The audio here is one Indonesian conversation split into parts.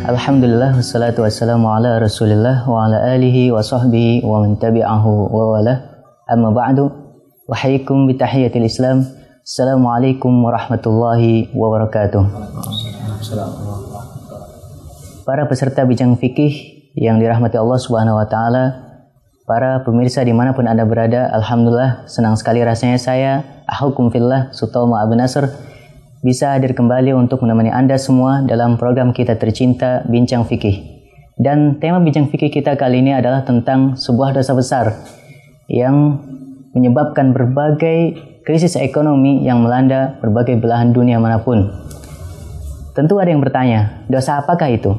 Alhamdulillah wassalatu wassalamu ala Rasulillah wa ala alihi wa sahbihi wa man tabi'ahu wa wala. Amma ba'du. Wahaikum bitahiyatil Islam. Assalamualaikum warahmatullahi wabarakatuh. Para peserta bincang fikih yang dirahmati Allah Subhanahu wa taala, para pemirsa dimanapun Anda berada, alhamdulillah senang sekali rasanya saya, akhukum fillah Sutomo Abu Nasr, bisa hadir kembali untuk menemani Anda semua dalam program kita tercinta Bincang Fikih. Dan tema Bincang Fikih kita kali ini adalah tentang sebuah dosa besar yang menyebabkan berbagai krisis ekonomi yang melanda berbagai belahan dunia manapun. Tentu ada yang bertanya, dosa apakah itu?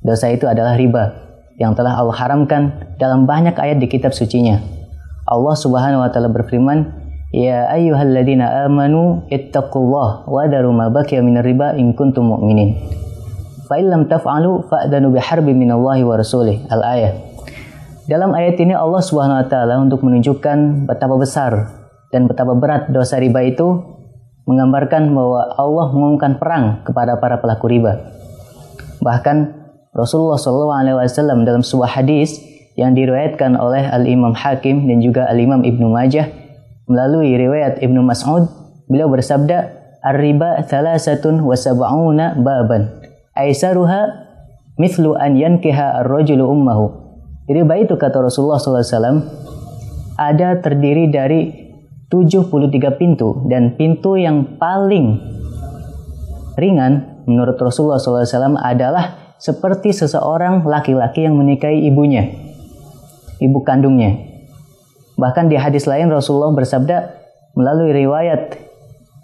Dosa itu adalah riba yang telah Allah haramkan dalam banyak ayat di kitab sucinya. Allah Subhanahu wa taala berfirman, "Ya ayyuhalladzina amanu ittaqullaha wa dharu ma baqiya minar riba in kuntum mu'minin. Fa in lam taf'alu fa'dhanu biharbin minallahi wa rasulih." Al-ayah. Dalam ayat ini Allah Subhanahu wa taala untuk menunjukkan betapa besar dan betapa berat dosa riba itu, menggambarkan bahwa Allah mengumumkan perang kepada para pelaku riba. Bahkan Rasulullah SAW dalam sebuah hadis yang diriwayatkan oleh Al-Imam Hakim dan juga Al-Imam Ibnu Majah melalui riwayat Ibnu Mas'ud, beliau bersabda, "Ar-riba thalathatun wa sab'una baban. Aisaruha mithlu an yankiha ar-rajulu ummahu." Riba itu, kata Rasulullah SAW, ada terdiri dari 73 pintu, dan pintu yang paling ringan menurut Rasulullah SAW adalah seperti seseorang laki-laki yang menikahi ibunya, ibu kandungnya. Bahkan di hadis lain Rasulullah bersabda melalui riwayat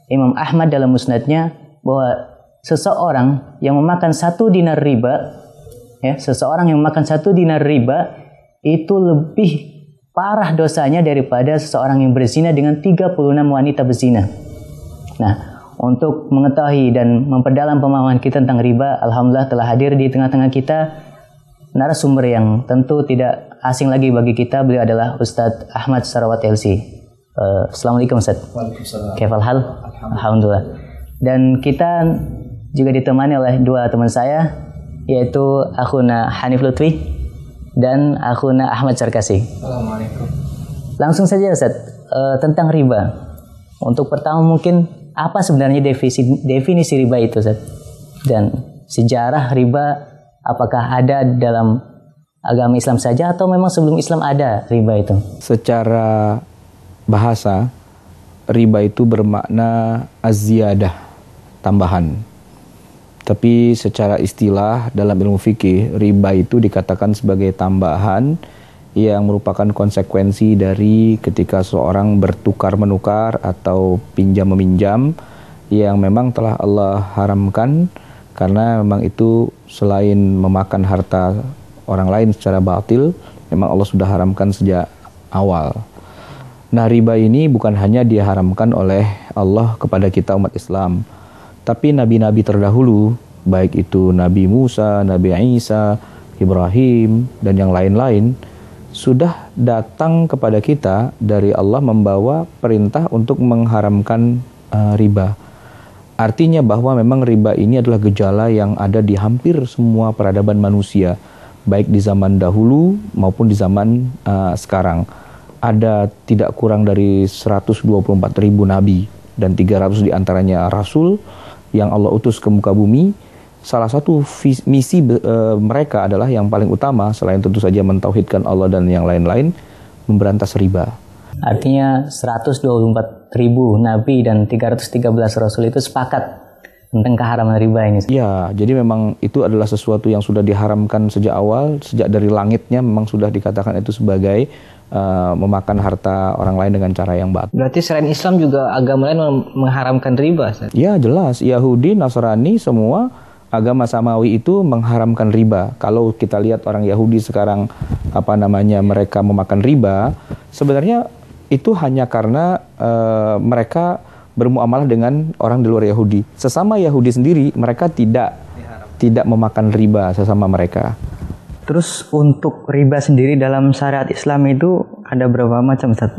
Imam Ahmad dalam musnadnya bahwa seseorang yang memakan 1 dinar riba, seseorang yang memakan 1 dinar riba itu lebih parah dosanya daripada seseorang yang berzina dengan 36 wanita berzina. Nah, untuk mengetahui dan memperdalam pemahaman kita tentang riba, alhamdulillah telah hadir di tengah-tengah kita narasumber yang tentu tidak asing lagi bagi kita. Beliau adalah Ustadz Ahmad Sarawat LC. Assalamualaikum Ustadz. Waalaikumsalam. Kaifal hal? Alhamdulillah. Dan kita juga ditemani oleh 2 teman saya, yaitu akhuna Hanif Lutfi dan akhuna Ahmad Sarkasi. Assalamualaikum. Langsung saja Ustadz, tentang riba. Untuk pertama mungkin apa sebenarnya definisi riba itu Ustadz? Dan sejarah riba, apakah ada dalam agama Islam saja atau memang sebelum Islam ada riba itu? Secara bahasa, riba itu bermakna az-ziyadah, tambahan. Tapi secara istilah dalam ilmu fikih, riba itu dikatakan sebagai tambahan yang merupakan konsekuensi dari ketika seorang bertukar-menukar atau pinjam-meminjam yang memang telah Allah haramkan, karena memang itu selain memakan harta orang lain secara batil, memang Allah sudah haramkan sejak awal. Nah, riba ini bukan hanya diharamkan oleh Allah kepada kita umat Islam, tapi nabi-nabi terdahulu, baik itu Nabi Musa, Nabi Isa, Ibrahim, dan yang lain-lain, sudah datang kepada kita dari Allah membawa perintah untuk mengharamkan riba. Artinya bahwa memang riba ini adalah gejala yang ada di hampir semua peradaban manusia, baik di zaman dahulu maupun di zaman sekarang. Ada tidak kurang dari 124.000 nabi dan 300 diantaranya rasul yang Allah utus ke muka bumi. Salah satu misi mereka adalah yang paling utama, selain tentu saja mentauhidkan Allah dan yang lain-lain, memberantas riba. Artinya 124.000 nabi dan 313 rasul itu sepakat tentang keharaman riba ini. Ya, jadi memang itu adalah sesuatu yang sudah diharamkan sejak awal, sejak dari langitnya memang sudah dikatakan itu sebagai memakan harta orang lain dengan cara yang batil. Berarti selain Islam juga agama lain mengharamkan riba? Ya, jelas. Yahudi, Nasrani, semua agama samawi itu mengharamkan riba. Kalau kita lihat orang Yahudi sekarang mereka memakan riba, sebenarnya itu hanya karena mereka bermuamalah dengan orang di luar Yahudi. Sesama Yahudi sendiri mereka tidak memakan riba sesama mereka. Terus untuk riba sendiri dalam syariat Islam itu ada berapa macam, Ustaz?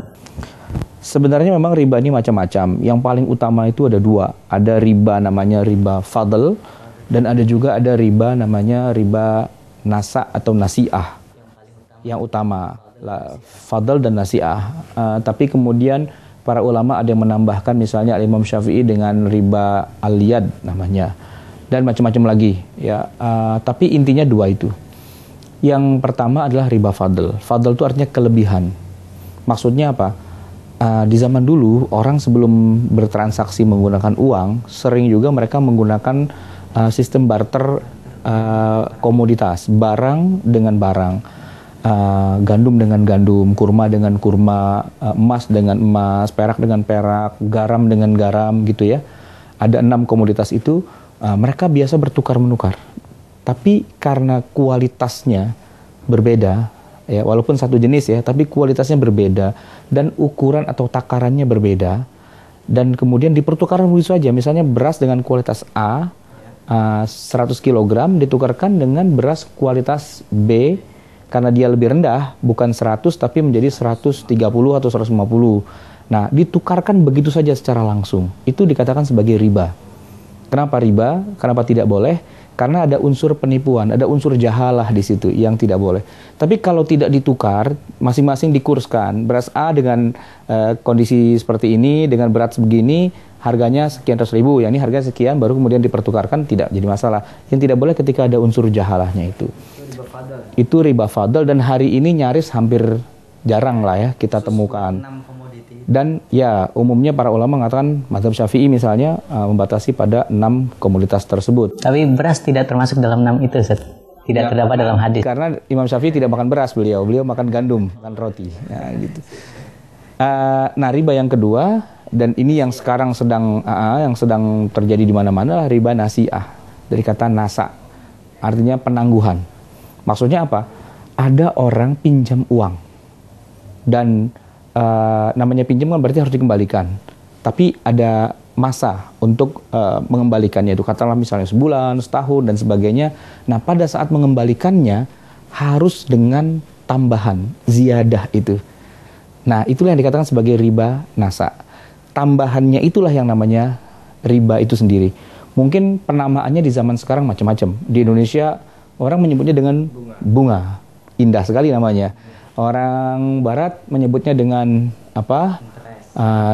Sebenarnya memang riba ini macam-macam. Yang paling utama itu ada 2. Ada riba namanya riba fadl dan ada riba namanya riba nasa atau nasi'ah yang utama, fadl dan nasi'ah. Tapi kemudian para ulama ada yang menambahkan, misalnya Imam Syafi'i dengan riba al-yad namanya, dan macam-macam lagi ya. Tapi intinya dua itu. Yang pertama adalah riba fadl. Fadl itu artinya kelebihan. Maksudnya apa? Di zaman dulu orang sebelum bertransaksi menggunakan uang, sering juga mereka menggunakan sistem barter komoditas, barang dengan barang, gandum dengan gandum, kurma dengan kurma, emas dengan emas, perak dengan perak, garam dengan garam gitu ya. Ada 6 komoditas itu, mereka biasa bertukar menukar. Tapi karena kualitasnya berbeda, ya walaupun satu jenis ya, tapi kualitasnya berbeda dan ukuran atau takarannya berbeda, dan kemudian dipertukarkan begitu saja. Misalnya beras dengan kualitas A 100 kg ditukarkan dengan beras kualitas B karena dia lebih rendah, bukan 100 tapi menjadi 130 atau 150. Nah, ditukarkan begitu saja secara langsung. Itu dikatakan sebagai riba. Kenapa riba? Kenapa tidak boleh? Karena ada unsur penipuan, ada unsur jahalah di situ yang tidak boleh. Tapi kalau tidak ditukar, masing-masing dikurskan. Beras A dengan kondisi seperti ini, dengan berat begini, harganya sekian ratus ribu, ya ini harga sekian, baru kemudian dipertukarkan, tidak jadi masalah. Yang tidak boleh ketika ada unsur jahalahnya itu. Itu riba fadl, dan hari ini nyaris hampir jarang lah ya kita temukan. Dan ya umumnya para ulama mengatakan, mazhab Syafi'i misalnya membatasi pada 6 komoditas tersebut. Tapi beras tidak termasuk dalam 6 itu, Ustaz. Tidak ya, terdapat dalam hadis. Karena Imam Syafi'i tidak makan beras, beliau makan gandum, makan roti. Nah, gitu. Nah, riba yang kedua, dan ini yang sekarang sedang terjadi di mana-mana, riba nasi'ah. Dari kata nasa, artinya penangguhan. Maksudnya apa? Ada orang pinjam uang, dan namanya pinjam kan berarti harus dikembalikan. Tapi ada masa untuk mengembalikannya, itu katakanlah misalnya sebulan, setahun dan sebagainya. Nah, pada saat mengembalikannya harus dengan tambahan ziyadah itu. Nah, itulah yang dikatakan sebagai riba nasa. Tambahannya itulah yang namanya riba itu sendiri. Mungkin penamaannya di zaman sekarang macam-macam. Di Indonesia orang menyebutnya dengan bunga. Indah sekali namanya. Orang Barat menyebutnya dengan apa?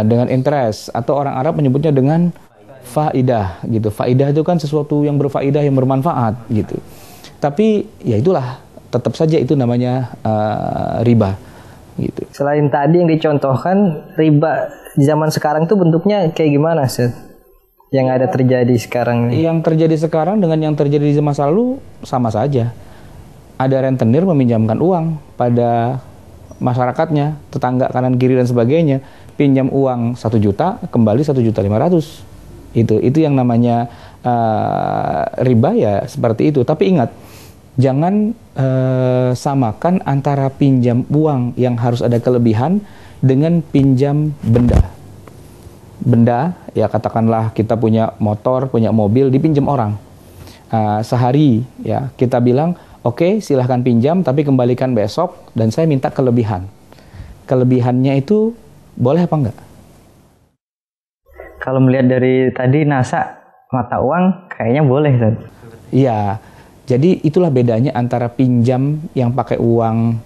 Dengan interest. Atau orang Arab menyebutnya dengan faidah gitu. Faidah itu kan sesuatu yang berfaidah, yang bermanfaat gitu. Tapi ya itulah, tetap saja itu namanya riba gitu. Selain tadi yang dicontohkan, riba di zaman sekarang tuh bentuknya kayak gimana, Seth? Yang ada terjadi sekarang nih? Yang terjadi sekarang dengan yang terjadi di masa lalu sama saja. Ada rentenir meminjamkan uang pada masyarakatnya, tetangga kanan kiri dan sebagainya, pinjam uang 1 juta, kembali 1.500.000. Itu yang namanya riba ya, seperti itu. Tapi ingat, jangan samakan antara pinjam uang yang harus ada kelebihan dengan pinjam benda. Benda, ya katakanlah kita punya motor, punya mobil, dipinjam orang. Sehari, ya kita bilang, oke, silahkan pinjam, tapi kembalikan besok, dan saya minta kelebihan. Kelebihannya itu boleh apa enggak? Kalau melihat dari tadi nasa mata uang, kayaknya boleh, Ustaz. Iya, jadi itulah bedanya antara pinjam yang pakai uang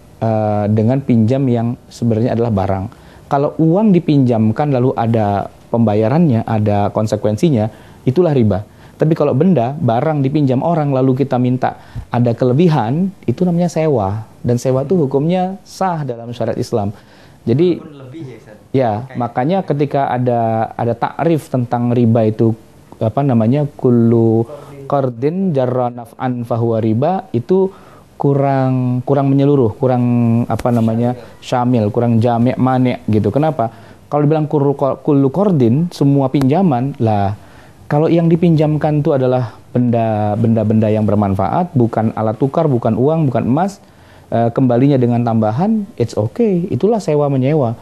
dengan pinjam yang sebenarnya adalah barang. Kalau uang dipinjamkan lalu ada pembayarannya, ada konsekuensinya, itulah riba. Tapi kalau benda, barang dipinjam orang lalu kita minta ada kelebihan, itu namanya sewa. Dan sewa itu hukumnya sah dalam syariat Islam. Jadi ya, makanya ketika ada takrif tentang riba itu apa namanya, kullu qardin jarra naf'an fahuwa riba, itu kurang menyeluruh, kurang apa namanya, syamil, kurang jami' mani' gitu. Kenapa? Kalau dibilang kullu qardin, semua pinjaman, lah kalau yang dipinjamkan itu adalah benda-benda yang bermanfaat, bukan alat tukar, bukan uang, bukan emas, kembalinya dengan tambahan, it's okay. Itulah sewa menyewa.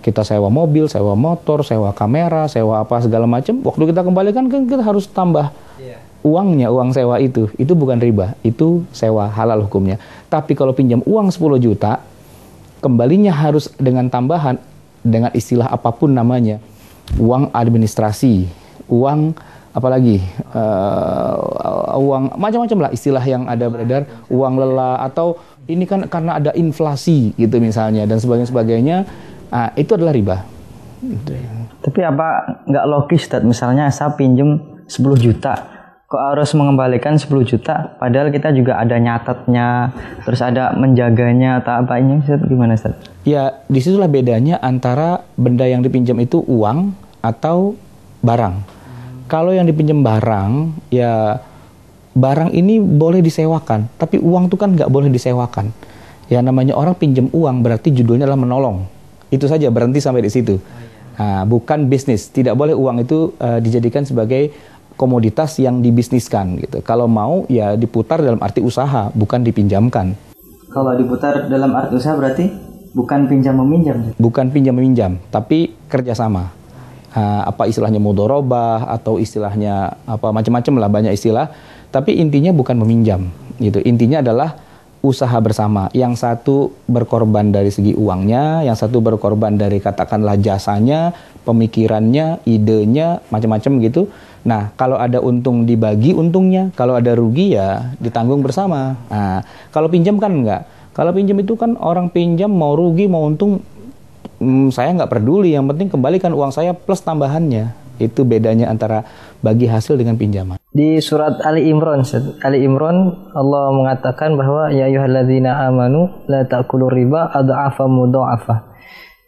Kita sewa mobil, sewa motor, sewa kamera, sewa apa segala macam. Waktu kita kembalikan kan kita harus tambah uangnya, uang sewa itu. Itu bukan riba, itu sewa halal hukumnya. Tapi kalau pinjam uang 10 juta, kembalinya harus dengan tambahan, dengan istilah apapun namanya, uang administrasi, uang apalagi uang macam-macam lah istilah yang ada beredar, uang lelah, atau ini kan karena ada inflasi gitu misalnya dan sebagainya, itu adalah riba. Tapi apa nggak logis, Ustaz? Misalnya saya pinjem 10 juta, kok harus mengembalikan 10 juta, padahal kita juga ada nyatetnya, terus ada menjaganya atau apa ini, Ustaz? Gimana, Ustaz? Ya, disitulah bedanya antara benda yang dipinjam itu uang atau barang. Kalau yang dipinjam barang, ya barang ini boleh disewakan, tapi uang itu kan nggak boleh disewakan. Ya namanya orang pinjam uang berarti judulnya adalah menolong. Itu saja, berhenti sampai di situ. Bukan bisnis. Tidak boleh uang itu dijadikan sebagai komoditas yang dibisniskan gitu. Kalau mau ya diputar dalam arti usaha, bukan dipinjamkan. Kalau diputar dalam arti usaha berarti bukan pinjam meminjam. Bukan pinjam meminjam, tapi kerjasama. Apa istilahnya mudharabah atau istilahnya apa macam-macam lah, banyak istilah. Tapi intinya bukan meminjam gitu. Intinya adalah usaha bersama. Yang satu berkorban dari segi uangnya, yang satu berkorban dari katakanlah jasanya, pemikirannya, idenya, macam-macam gitu. Nah, kalau ada untung dibagi untungnya, kalau ada rugi ya ditanggung bersama. Kalau pinjam kan enggak. Kalau pinjam itu kan orang pinjam mau rugi mau untung, saya nggak peduli. Yang penting kembalikan uang saya plus tambahannya. Itu bedanya antara bagi hasil dengan pinjaman. Di surat Ali Imran, Allah mengatakan bahwa ya ayyuhalladzina amanu la ta'kulur riba adha'afa mudha'afa.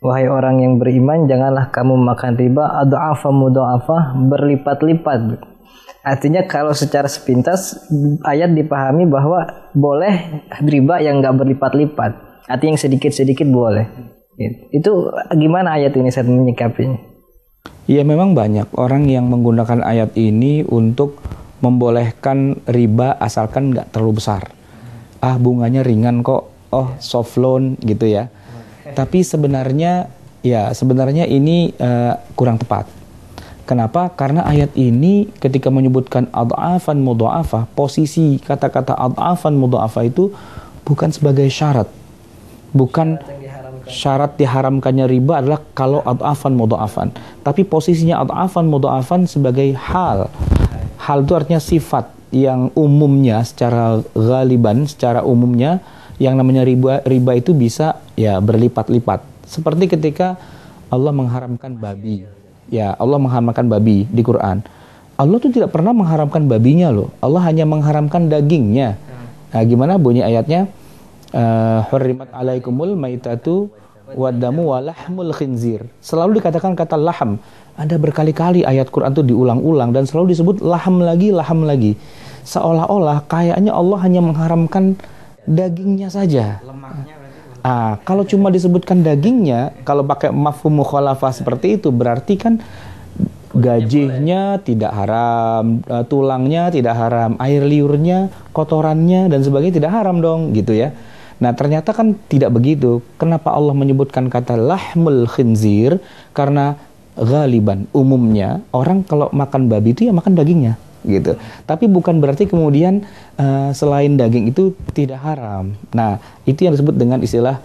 Wahai orang yang beriman, janganlah kamu makan riba adha'afa mudha'afa, berlipat-lipat. Artinya kalau secara sepintas ayat dipahami bahwa boleh riba yang enggak berlipat-lipat. Artinya yang sedikit-sedikit boleh. Itu gimana ayat ini saya menyikapinya? Ya memang banyak orang yang menggunakan ayat ini untuk membolehkan riba asalkan nggak terlalu besar. Bunganya ringan kok, soft loan gitu ya. Tapi sebenarnya ini kurang tepat. Kenapa? Karena ayat ini ketika menyebutkan adha'afan mudha'afah, posisi kata-kata adha'afan mudha'afah itu bukan sebagai syarat. Bukan syarat diharamkannya riba adalah kalau adha'afan mudha'afan. Tapi posisinya adha'afan mudha'afan sebagai hal. Hal itu artinya sifat yang umumnya secara ghaliban, secara umumnya yang namanya riba itu bisa ya berlipat-lipat. Seperti ketika Allah mengharamkan babi. Ya, Allah mengharamkan babi di Quran. Allah tuh tidak pernah mengharamkan babinya loh. Allah hanya mengharamkan dagingnya. Nah, gimana bunyi ayatnya? Hurrimat alaikumul maitatu wadamu walahmul khinzir. Selalu dikatakan kata laham. Ada berkali-kali ayat Quran itu diulang-ulang dan selalu disebut laham lagi. Seolah-olah kayaknya Allah hanya mengharamkan dagingnya saja. Kalau cuma disebutkan dagingnya, kalau pakai mafhum mukhalafah seperti itu berarti kan gajinya tidak haram, tulangnya tidak haram, air liurnya, kotorannya dan sebagainya tidak haram dong gitu ya. Nah ternyata kan tidak begitu. Kenapa Allah menyebutkan kata lahmul khinzir? Karena ghaliban, umumnya orang kalau makan babi itu ya makan dagingnya gitu. Tapi bukan berarti kemudian selain daging itu tidak haram. Nah itu yang disebut dengan istilah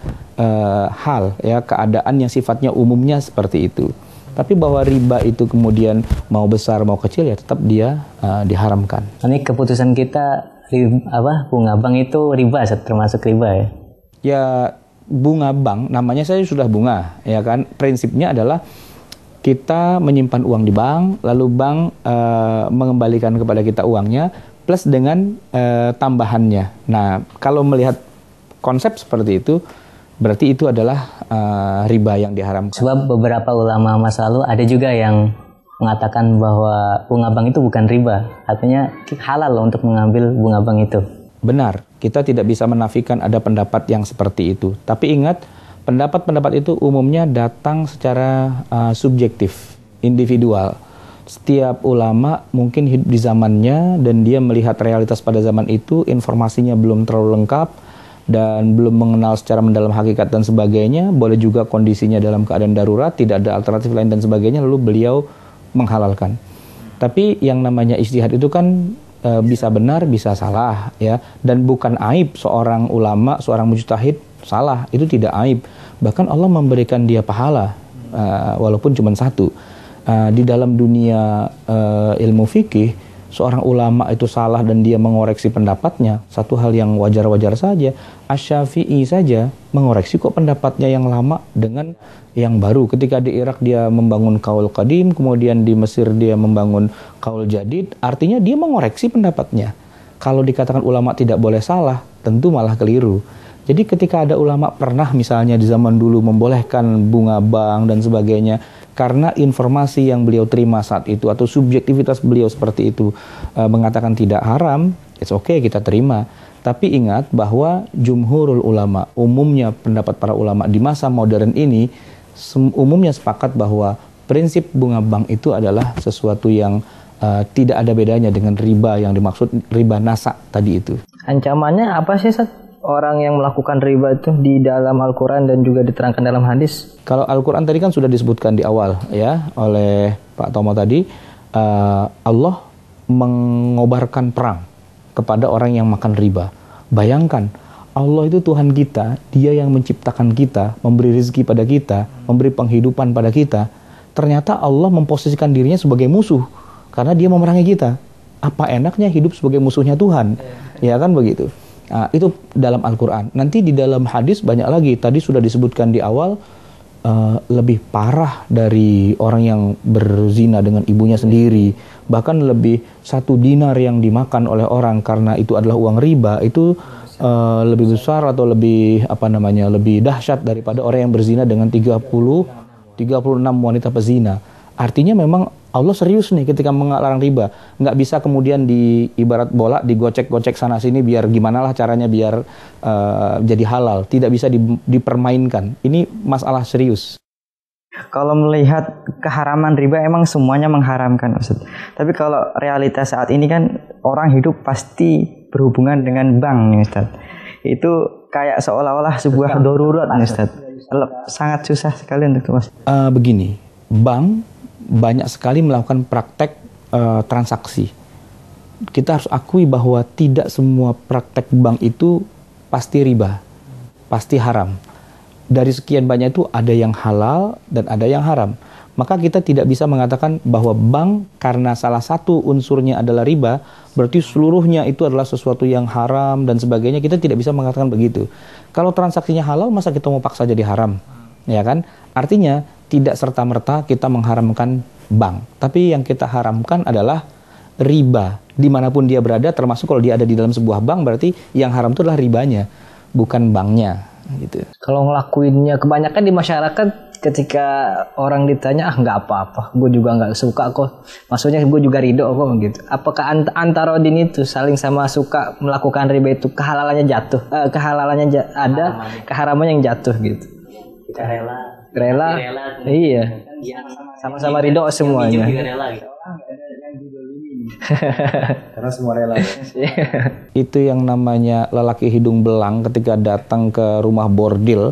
hal ya, keadaan yang sifatnya umumnya seperti itu. Tapi bahwa riba itu kemudian mau besar mau kecil ya tetap dia diharamkan. Ini keputusan kita bunga bank itu riba, termasuk riba ya? Ya bunga bank, namanya saya sudah bunga ya kan. Prinsipnya adalah kita menyimpan uang di bank, lalu bank mengembalikan kepada kita uangnya plus dengan tambahannya. Nah kalau melihat konsep seperti itu, berarti itu adalah riba yang diharamkan. Sebab beberapa ulama masa lalu ada juga yang mengatakan bahwa bunga bank itu bukan riba, artinya halal untuk mengambil bunga bank itu. Benar, kita tidak bisa menafikan ada pendapat yang seperti itu. Tapi ingat, pendapat-pendapat itu umumnya datang secara subjektif, individual. Setiap ulama mungkin hidup di zamannya dan dia melihat realitas pada zaman itu, informasinya belum terlalu lengkap dan belum mengenal secara mendalam hakikat dan sebagainya. Boleh juga kondisinya dalam keadaan darurat, tidak ada alternatif lain dan sebagainya, lalu beliau menghalalkan. Tapi yang namanya ijtihad itu kan bisa benar, bisa salah ya, dan bukan aib seorang ulama, seorang mujtahid salah, itu tidak aib. Bahkan Allah memberikan dia pahala walaupun cuma satu. Di dalam dunia ilmu fikih, seorang ulama itu salah dan dia mengoreksi pendapatnya, satu hal yang wajar-wajar saja. Asy-Syafi'i saja mengoreksi kok pendapatnya yang lama dengan yang baru. Ketika di Irak dia membangun qaul qadim, kemudian di Mesir dia membangun qaul jadid, artinya dia mengoreksi pendapatnya. Kalau dikatakan ulama tidak boleh salah, tentu malah keliru. Jadi ketika ada ulama pernah misalnya di zaman dulu membolehkan bunga bank dan sebagainya, karena informasi yang beliau terima saat itu atau subjektivitas beliau seperti itu mengatakan tidak haram, it's okay, kita terima. Tapi ingat bahwa jumhurul ulama, umumnya pendapat para ulama di masa modern ini, umumnya sepakat bahwa prinsip bunga bank itu adalah sesuatu yang tidak ada bedanya dengan riba yang dimaksud riba nasa tadi itu. Ancamannya apa sih, Ustaz? Orang yang melakukan riba itu di dalam Al-Quran dan juga diterangkan dalam hadis. Kalau Al-Quran tadi kan sudah disebutkan di awal ya oleh Pak Tomo tadi, Allah mengobarkan perang kepada orang yang makan riba. Bayangkan, Allah itu Tuhan kita, Dia yang menciptakan kita, memberi rezeki pada kita, memberi penghidupan pada kita. Ternyata Allah memposisikan dirinya sebagai musuh karena Dia memerangi kita. Apa enaknya hidup sebagai musuhnya Tuhan? Ya kan begitu. Nah, itu dalam Al-Quran. Nanti di dalam hadis banyak lagi. Tadi sudah disebutkan di awal, lebih parah dari orang yang berzina dengan ibunya sendiri. Bahkan lebih 1 dinar yang dimakan oleh orang karena itu adalah uang riba, itu lebih besar atau lebih lebih dahsyat daripada orang yang berzina dengan 36 wanita pezina. Artinya memang Allah serius nih ketika melarang riba. Nggak bisa kemudian di ibarat bola digocek-gocek sana sini biar gimana lah caranya biar jadi halal. Tidak bisa dipermainkan. Ini masalah serius. Kalau melihat keharaman riba emang semuanya mengharamkan, Ustaz. Tapi kalau realitas saat ini kan orang hidup pasti berhubungan dengan bank nih, Ustaz. Itu kayak seolah-olah sebuah darurat nih, Ustaz. Sangat susah sekali untuk Mas. Begini, bank banyak sekali melakukan praktek transaksi. Kita harus akui bahwa tidak semua praktek bank itu pasti riba, pasti haram. Dari sekian banyak itu ada yang halal dan ada yang haram. Maka kita tidak bisa mengatakan bahwa bank karena salah satu unsurnya adalah riba, berarti seluruhnya itu adalah sesuatu yang haram dan sebagainya. Kita tidak bisa mengatakan begitu. Kalau transaksinya halal, masa kita mau paksa jadi haram? Ya kan? Artinya tidak serta-merta kita mengharamkan bank. Tapi yang kita haramkan adalah riba. Dimanapun dia berada, termasuk kalau dia ada di dalam sebuah bank, berarti yang haram itu adalah ribanya, bukan banknya. Gitu. Kalau ngelakuinnya kebanyakan di masyarakat, ketika orang ditanya, nggak apa-apa, gue juga nggak suka kok. Maksudnya gue juga ridho kok gitu. Apakah antara din itu saling sama suka melakukan riba itu kehalalannya jatuh, ada, keharamannya yang jatuh gitu. Kita Rela, iya, sama-sama ridho semuanya. Karena semua rela. Itu yang namanya lelaki hidung belang ketika datang ke rumah bordil.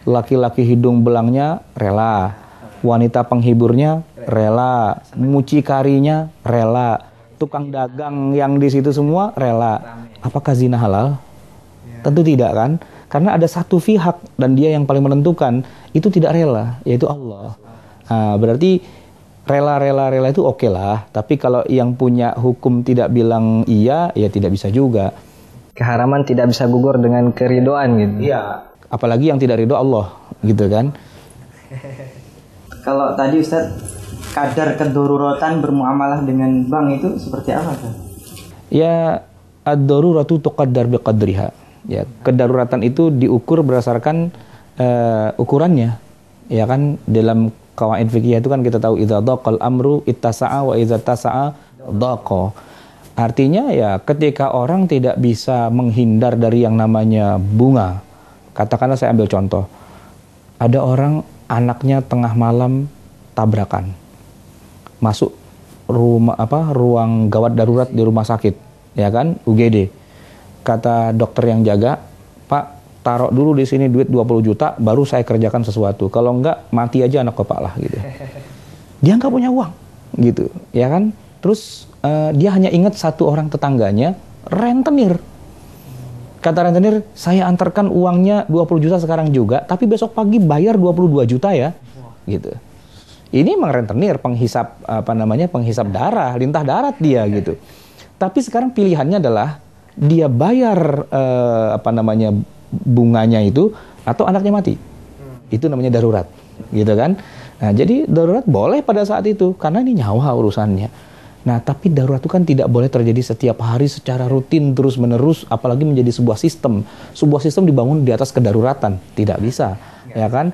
Laki-laki hidung belangnya rela, wanita penghiburnya rela, mucikarinya rela, tukang dagang yang di situ semua rela. Apakah zina halal? Tentu tidak kan? Karena ada satu pihak dan dia yang paling menentukan, itu tidak rela, yaitu Allah. Nah, berarti rela itu oke lah. Tapi kalau yang punya hukum tidak bilang iya, ya tidak bisa juga. Keharaman tidak bisa gugur dengan keridoan gitu. Iya. Apalagi yang tidak ridho Allah, gitu kan? Kalau tadi Ustaz, kadar kedoruratan bermuamalah dengan bank itu seperti apa, Ustaz? Ya, ad-daruratu tuqaddar biqadriha. Ya, kedaruratan itu diukur berdasarkan ukurannya. Ya kan, dalam qawaid fikih itu kan kita tahu idza daqal amru ittasa'a wa idza tasa'a daqa. Artinya ya ketika orang tidak bisa menghindar dari yang namanya bunga. Katakanlah saya ambil contoh. Ada orang anaknya tengah malam tabrakan. Masuk ruang gawat darurat di rumah sakit, ya kan? UGD. Kata dokter yang jaga, Pak, taruh dulu di sini duit 20 juta, baru saya kerjakan sesuatu. Kalau enggak, mati aja anak bapak lah, gitu. Dia nggak punya uang, gitu, ya kan? Terus dia hanya ingat satu orang tetangganya, rentenir. Kata rentenir, saya antarkan uangnya 20 juta sekarang juga, tapi besok pagi bayar 22 juta ya, gitu. Ini memang rentenir, penghisap penghisap darah, lintah darat dia gitu. Tapi sekarang pilihannya adalah dia bayar bunganya itu atau anaknya mati. Itu namanya darurat, gitu kan? Nah, jadi darurat boleh pada saat itu karena ini nyawa urusannya. Nah, tapi darurat itu kan tidak boleh terjadi setiap hari secara rutin terus-menerus, apalagi menjadi sebuah sistem. Sebuah sistem dibangun di atas kedaruratan, tidak bisa, ya kan?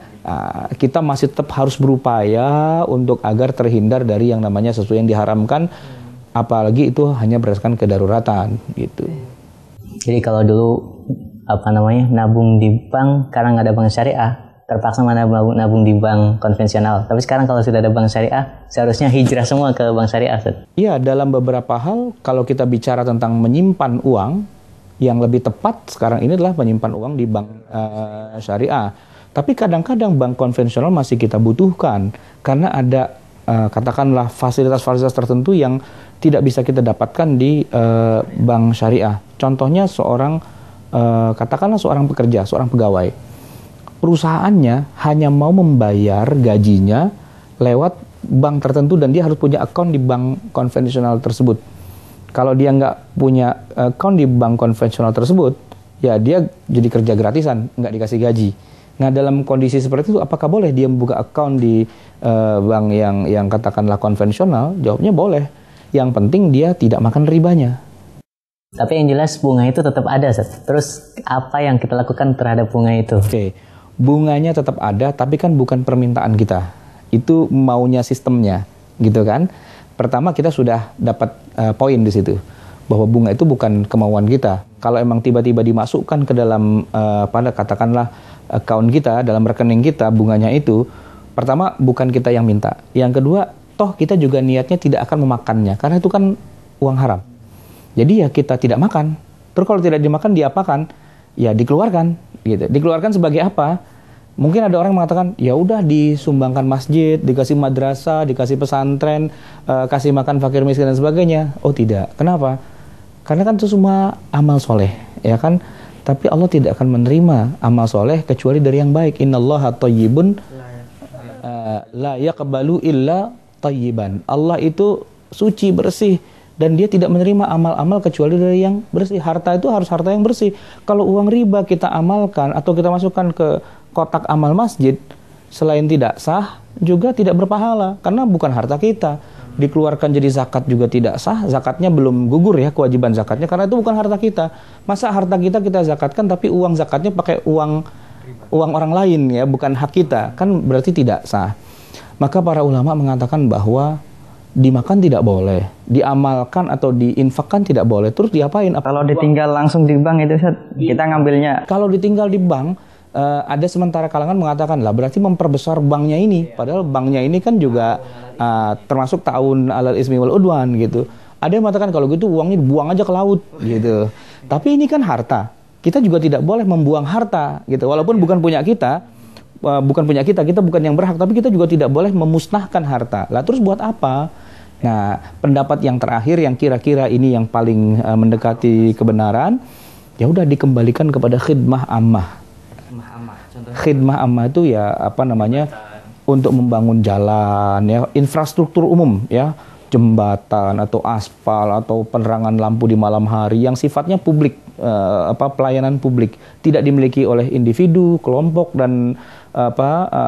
Kita masih tetap harus berupaya untuk agar terhindar dari yang namanya sesuatu yang diharamkan, apalagi itu hanya berdasarkan kedaruratan, gitu. Jadi kalau dulu nabung di bank karena nggak ada bank syariah, terpaksa nabung di bank konvensional. Tapi sekarang kalau sudah ada bank syariah, seharusnya hijrah semua ke bank syariah. Iya, dalam beberapa hal kalau kita bicara tentang menyimpan uang, yang lebih tepat sekarang ini adalah menyimpan uang di bank syariah. Tapi kadang-kadang bank konvensional masih kita butuhkan karena ada katakanlah fasilitas-fasilitas tertentu yang tidak bisa kita dapatkan di bank syariah. Contohnya katakanlah seorang pekerja, seorang pegawai. Perusahaannya hanya mau membayar gajinya lewat bank tertentu dan dia harus punya akun di bank konvensional tersebut. Kalau dia nggak punya akun di bank konvensional tersebut, ya dia jadi kerja gratisan, nggak dikasih gaji. Nah, dalam kondisi seperti itu, apakah boleh dia membuka akun di bank yang katakanlah konvensional? Jawabnya boleh. Yang penting dia tidak makan ribanya. Tapi yang jelas bunga itu tetap ada, Ustaz. Terus apa yang kita lakukan terhadap bunga itu? Oke, bunganya tetap ada, tapi kan bukan permintaan kita. Itu maunya sistemnya, gitu kan? Pertama kita sudah dapat poin di situ bahwa bunga itu bukan kemauan kita. Kalau emang tiba-tiba dimasukkan ke dalam katakanlah account kita, dalam rekening kita bunganya itu, pertama bukan kita yang minta. Yang kedua, toh kita juga niatnya tidak akan memakannya karena itu kan uang haram. Jadi ya kita tidak makan. Terus kalau tidak dimakan diapakan? Ya dikeluarkan gitu. Dikeluarkan sebagai apa? Mungkin ada orang yang mengatakan, ya udah disumbangkan masjid, dikasih madrasah, dikasih pesantren, kasih makan fakir miskin dan sebagainya. Oh tidak. Kenapa? Karena kan itu semua amal soleh, ya kan? Tapi Allah tidak akan menerima amal soleh kecuali dari yang baik. Innallaha thayyibun la yaqbalu illa thayyiban. Allah itu suci, bersih, dan dia tidak menerima amal-amal kecuali dari yang bersih. Harta itu harus harta yang bersih. Kalau uang riba kita amalkan atau kita masukkan ke kotak amal masjid, selain tidak sah, juga tidak berpahala. Karena bukan harta kita. Dikeluarkan jadi zakat juga tidak sah. Zakatnya belum gugur ya, kewajiban zakatnya. Karena itu bukan harta kita. Masa harta kita zakatkan, tapi uang zakatnya pakai uang orang lain ya, bukan hak kita. Kan berarti tidak sah. Maka para ulama mengatakan bahwa dimakan tidak boleh, diamalkan atau diinfakkan tidak boleh. Terus diapain? Kalau ditinggal langsung di bank itu, kita ngambilnya. Kalau ditinggal di bank, ada sementara kalangan mengatakan lah berarti memperbesar banknya ini. Padahal banknya ini kan juga termasuk ta'awun 'alal ismi wal udwan gitu. Ada yang mengatakan kalau gitu uangnya dibuang aja ke laut gitu. Tapi ini kan harta. Kita juga tidak boleh membuang harta gitu. Walaupun bukan punya kita, kita bukan yang berhak, tapi kita juga tidak boleh memusnahkan harta. Lah terus buat apa? Nah, pendapat yang terakhir yang kira-kira ini yang paling mendekati kebenaran, ya udah dikembalikan kepada khidmah ammah. Khidmah ammah itu ya untuk membangun jalan ya, infrastruktur umum ya, jembatan atau aspal atau penerangan lampu di malam hari yang sifatnya publik, pelayanan publik, tidak dimiliki oleh individu, kelompok dan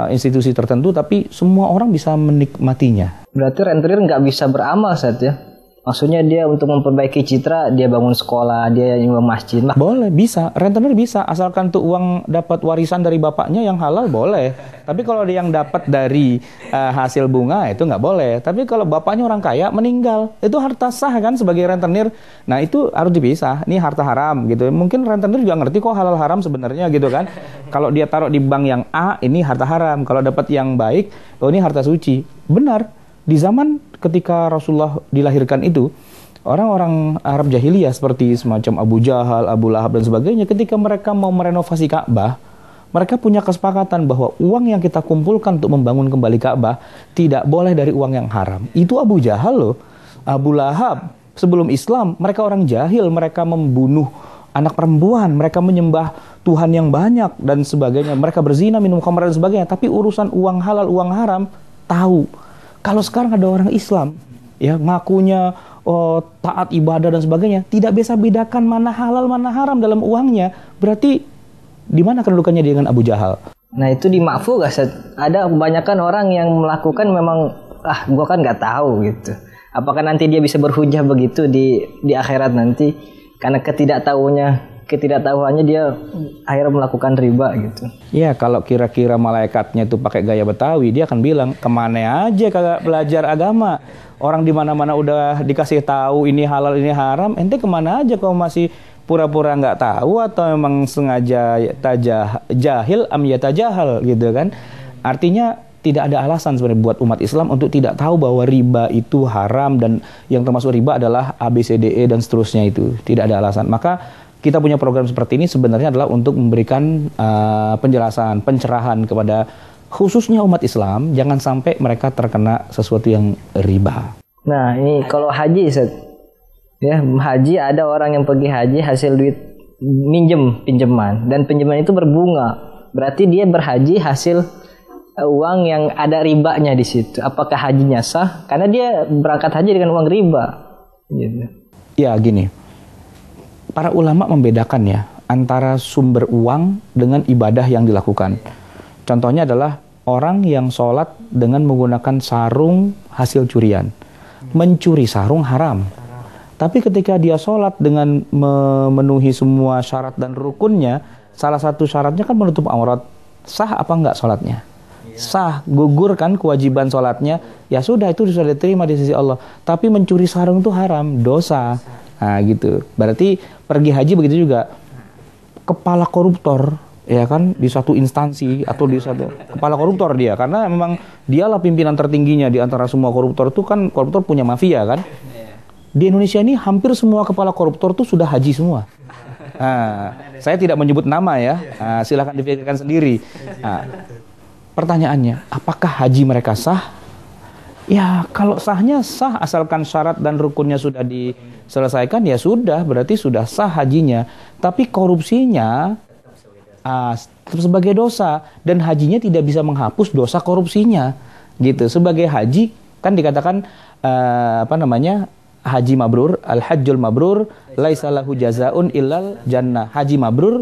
institusi tertentu, tapi semua orang bisa menikmatinya. Berarti rentenir nggak bisa beramal, Ustaz ya? Maksudnya dia untuk memperbaiki citra, dia bangun sekolah, dia nyumbang masjid. Boleh, bisa. Rentenir bisa. Asalkan tuh uang dapat warisan dari bapaknya yang halal, boleh. Tapi kalau dia yang dapat dari hasil bunga, itu nggak boleh. Tapi kalau bapaknya orang kaya, meninggal. Itu harta sah kan sebagai rentenir. Nah itu harus dipisah. Ini harta haram gitu. Mungkin rentenir juga ngerti kok halal haram sebenarnya gitu kan. Kalau dia taruh di bank yang A, ini harta haram. Kalau dapat yang baik, oh ini harta suci. Benar. Di zaman ketika Rasulullah dilahirkan itu, orang-orang Arab jahiliyah seperti semacam Abu Jahal, Abu Lahab dan sebagainya, ketika mereka mau merenovasi Ka'bah, mereka punya kesepakatan bahwa uang yang kita kumpulkan untuk membangun kembali Ka'bah tidak boleh dari uang yang haram. Itu Abu Jahal loh. Abu Lahab sebelum Islam, mereka orang jahil, mereka membunuh anak perempuan, mereka menyembah Tuhan yang banyak dan sebagainya, mereka berzina, minum khamar dan sebagainya. Tapi urusan uang halal, uang haram, tahu. Kalau sekarang ada orang Islam ya ngakunya taat ibadah dan sebagainya, tidak bisa bedakan mana halal mana haram dalam uangnya, berarti di mana kedudukannya dia dengan Abu Jahal? Nah itu dimakfu gak? Ada kebanyakan orang yang melakukan memang gua kan nggak tahu gitu. Apakah nanti dia bisa berhujah begitu di akhirat nanti karena ketidaktahuannya dia akhirnya melakukan riba gitu. Ya kalau kira-kira malaikatnya itu pakai gaya Betawi, dia akan bilang kemana aja kagak belajar agama. Orang di mana-mana udah dikasih tahu ini halal ini haram, ente kemana aja kau masih pura-pura nggak tahu atau memang sengaja jahil tajahal gitu kan? Artinya tidak ada alasan sebenarnya buat umat Islam untuk tidak tahu bahwa riba itu haram dan yang termasuk riba adalah ABCDE dan seterusnya itu. Tidak ada alasan. Maka kita punya program seperti ini sebenarnya adalah untuk memberikan penjelasan, pencerahan kepada khususnya umat Islam, jangan sampai mereka terkena sesuatu yang riba. Nah ini kalau haji Ustaz, ya haji ada orang yang pergi haji hasil duit pinjaman dan pinjaman itu berbunga, berarti dia berhaji hasil uang yang ada ribanya di situ. Apakah hajinya sah? Karena dia berangkat haji dengan uang riba. Gitu. Ya gini, para ulama membedakan ya antara sumber uang dengan ibadah yang dilakukan. Contohnya adalah orang yang sholat dengan menggunakan sarung hasil curian. Mencuri sarung haram. Tapi ketika dia sholat dengan memenuhi semua syarat dan rukunnya, salah satu syaratnya kan menutup aurat. Sah apa enggak sholatnya? Sah, gugur kan kewajiban sholatnya, ya sudah itu sudah diterima di sisi Allah. Tapi mencuri sarung itu haram, dosa. Nah gitu. Berarti pergi haji begitu juga. Kepala koruptor, ya kan, di satu instansi atau di satu kepala koruptor dia, karena memang dialah pimpinan tertingginya di antara semua koruptor itu kan. Koruptor punya mafia kan. Di Indonesia ini hampir semua kepala koruptor itu sudah haji semua. Nah, saya tidak menyebut nama ya. Nah, silakan dipikirkan sendiri. Nah, pertanyaannya, apakah haji mereka sah? Ya, kalau sahnya sah asalkan syarat dan rukunnya sudah diselesaikan, ya sudah, berarti sudah sah hajinya. Tapi korupsinya tetap sebagai dosa dan hajinya tidak bisa menghapus dosa korupsinya. Gitu. Sebagai haji kan dikatakan haji mabrur, al-hajjul mabrur laisa lahu jazaun illal jannah. Haji mabrur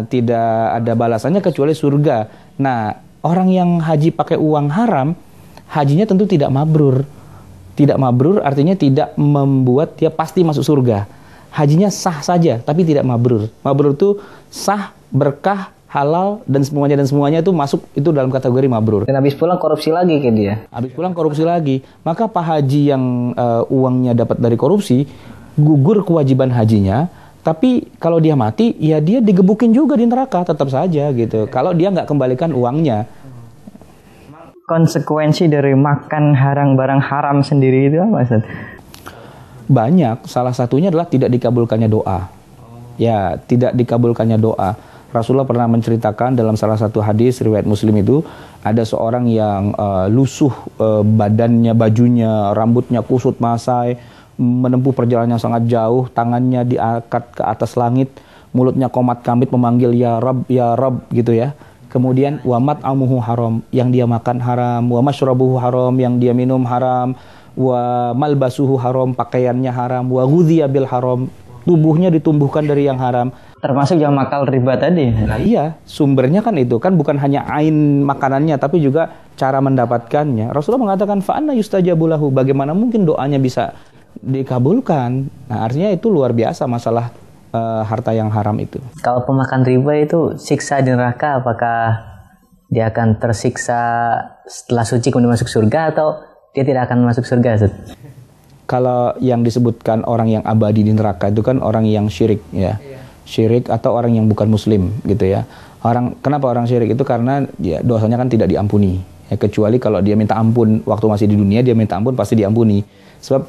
tidak ada balasannya kecuali surga. Nah, orang yang haji pakai uang haram, hajinya tentu tidak mabrur. Tidak mabrur artinya tidak membuat dia pasti masuk surga. Hajinya sah saja, tapi tidak mabrur. Mabrur itu sah, berkah, halal, dan semuanya itu masuk itu dalam kategori mabrur. Dan habis pulang korupsi lagi ke dia. Habis pulang korupsi lagi. Maka Pak Haji yang uangnya dapat dari korupsi, gugur kewajiban hajinya. Tapi kalau dia mati, ya dia digebukin juga di neraka tetap saja gitu. Kalau dia nggak kembalikan uangnya. Konsekuensi dari makan barang haram sendiri itu apa, Ustaz? Banyak. Salah satunya adalah tidak dikabulkannya doa. Ya, tidak dikabulkannya doa. Rasulullah pernah menceritakan dalam salah satu hadis riwayat Muslim itu, ada seorang yang lusuh badannya, bajunya, rambutnya kusut masai, menempuh perjalanan yang sangat jauh, tangannya diangkat ke atas langit, mulutnya komat kamit memanggil ya Rabb gitu ya. Kemudian wa mat'amuhu haram, yang dia makan haram, wa masyrabuhu haram, yang dia minum haram, wa malbasuhu haram, pakaiannya haram, wa ghudhiya bil haram, tubuhnya ditumbuhkan dari yang haram. Termasuk yang makal riba tadi. Nah iya, sumbernya kan itu kan bukan hanya ain makanannya tapi juga cara mendapatkannya. Rasulullah mengatakan fa anna yustajabu lahu, bagaimana mungkin doanya bisa dikabulkan. Nah artinya itu luar biasa masalah harta yang haram itu. Kalau pemakan riba itu siksa di neraka, apakah dia akan tersiksa setelah suci kemudian masuk surga atau dia tidak akan masuk surga, Ustaz? Kalau yang disebutkan orang yang abadi di neraka itu kan orang yang syirik ya. Syirik atau orang yang bukan muslim gitu ya. Kenapa orang syirik itu? Karena ya, dosanya kan tidak diampuni. Ya, kecuali kalau dia minta ampun waktu masih di dunia, dia minta ampun pasti diampuni. Sebab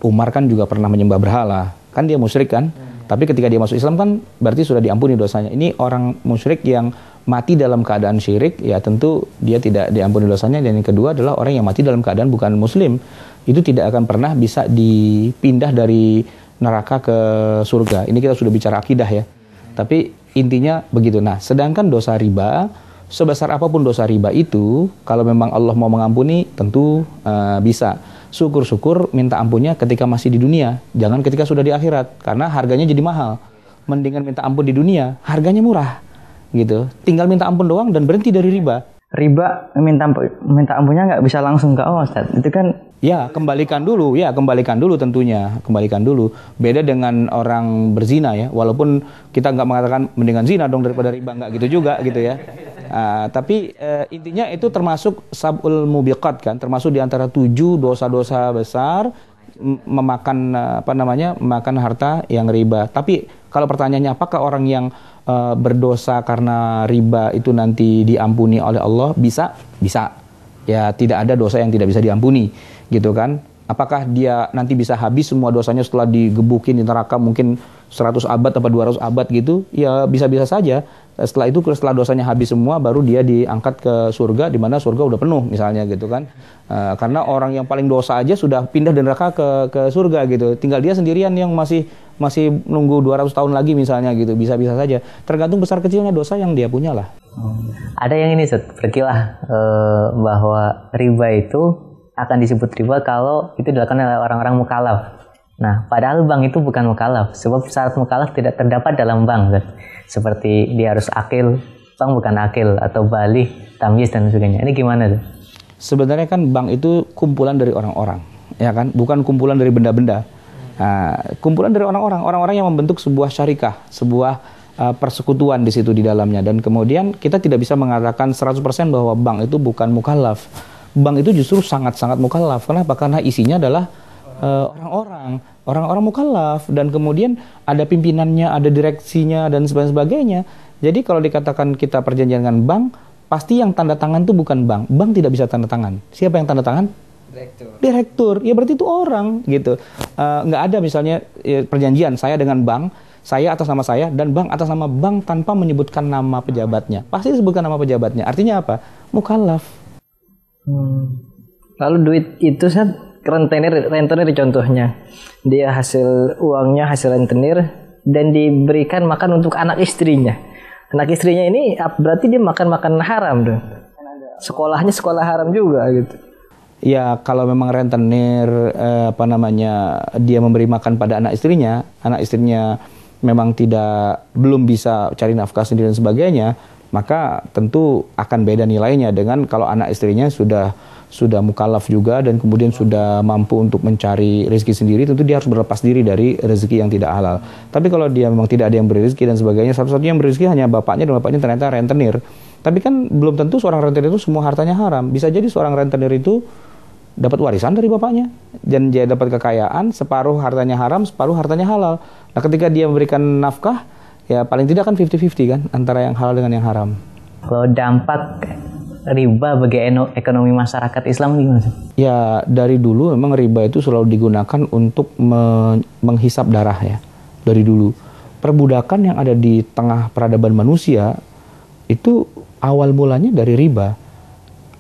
Umar kan juga pernah menyembah berhala. Kan dia musyrik kan? Tapi ketika dia masuk Islam kan berarti sudah diampuni dosanya. Ini orang musyrik yang mati dalam keadaan syirik, ya tentu dia tidak diampuni dosanya. Dan yang kedua adalah orang yang mati dalam keadaan bukan muslim. Itu tidak akan pernah bisa dipindah dari neraka ke surga. Ini kita sudah bicara akidah ya. Tapi intinya begitu. Nah, sedangkan dosa riba sebesar apapun dosa riba itu, kalau memang Allah mau mengampuni, tentu bisa. Syukur-syukur minta ampunnya ketika masih di dunia, jangan ketika sudah di akhirat, karena harganya jadi mahal. Mendingan minta ampun di dunia, harganya murah, gitu. Tinggal minta ampun doang dan berhenti dari riba. Riba minta ampunnya nggak bisa langsung ke Allah, Ustaz. Itu kan Ya, kembalikan dulu tentunya, kembalikan dulu. Beda dengan orang berzina ya, walaupun kita nggak mengatakan mendingan zina dong daripada riba, nggak gitu juga gitu ya. Tapi intinya itu termasuk sab'ul mubiqat kan, termasuk di antara 7 dosa-dosa besar memakan harta yang riba. Tapi kalau pertanyaannya apakah orang yang berdosa karena riba itu nanti diampuni oleh Allah? Bisa. Ya, tidak ada dosa yang tidak bisa diampuni, gitu kan? Apakah dia nanti bisa habis semua dosanya setelah digebukin di neraka mungkin 100 abad atau 200 abad gitu? Ya bisa-bisa saja. Setelah dosanya habis semua baru dia diangkat ke surga, di mana surga udah penuh misalnya gitu kan? Karena orang yang paling dosa aja sudah pindah dari neraka ke surga gitu. Tinggal dia sendirian yang masih nunggu 200 tahun lagi misalnya gitu. Bisa-bisa saja. Tergantung besar kecilnya dosa yang dia punya lah. Ada yang ini berkilah bahwa riba itu akan disebut riba kalau itu dilakukan oleh orang-orang mukallaf. Nah, padahal bank itu bukan mukallaf, sebab syarat mukallaf tidak terdapat dalam bank, Zat. Seperti dia harus akil, bank bukan akil, atau baligh, tamyiz dan sebagainya. Ini gimana, Zat? Sebenarnya kan bank itu kumpulan dari orang-orang, ya kan, bukan kumpulan dari benda-benda. Kumpulan dari orang-orang yang membentuk sebuah syarikah, sebuah persekutuan di situ di dalamnya, dan kemudian kita tidak bisa mengatakan 100% bahwa bank itu bukan mukallaf. Bank itu justru sangat-sangat mukallaf. Kenapa? Karena isinya adalah orang-orang mukallaf, dan kemudian ada pimpinannya, ada direksinya dan sebagainya. Jadi kalau dikatakan kita perjanjian dengan bank, pasti yang tanda tangan itu bukan bank. Bank tidak bisa tanda tangan. Siapa yang tanda tangan? Direktur. Ya berarti itu orang gitu. Nggak ada misalnya perjanjian saya dengan bank, saya atas nama saya dan bank atas nama bank tanpa menyebutkan nama pejabatnya. Pasti disebutkan nama pejabatnya. Artinya apa? Mukallaf. Lalu duit itu rentenir contohnya. Dia hasil uangnya hasil rentenir dan diberikan makan untuk anak istrinya. Anak istrinya ini berarti dia makan haram dong. Sekolahnya sekolah haram juga gitu. Ya kalau memang rentenir dia memberi makan pada anak istrinya memang belum bisa cari nafkah sendiri dan sebagainya, maka tentu akan beda nilainya dengan kalau anak istrinya sudah mukallaf juga dan kemudian sudah mampu untuk mencari rezeki sendiri, tentu dia harus berlepas diri dari rezeki yang tidak halal. Tapi kalau dia memang tidak ada yang beri rezeki dan sebagainya, satu-satunya yang beri rezeki hanya bapaknya, dan bapaknya ternyata rentenir. Tapi kan belum tentu seorang rentenir itu semua hartanya haram. Bisa jadi seorang rentenir itu dapat warisan dari bapaknya dan dia dapat kekayaan, separuh hartanya haram, separuh hartanya halal. Nah, ketika dia memberikan nafkah, ya paling tidak kan 50-50 kan antara yang halal dengan yang haram. Kalau dampak riba bagi ekonomi masyarakat Islam gimana sih? Ya, dari dulu memang riba itu selalu digunakan untuk menghisap darah ya. Dari dulu. Perbudakan yang ada di tengah peradaban manusia itu awal mulanya dari riba.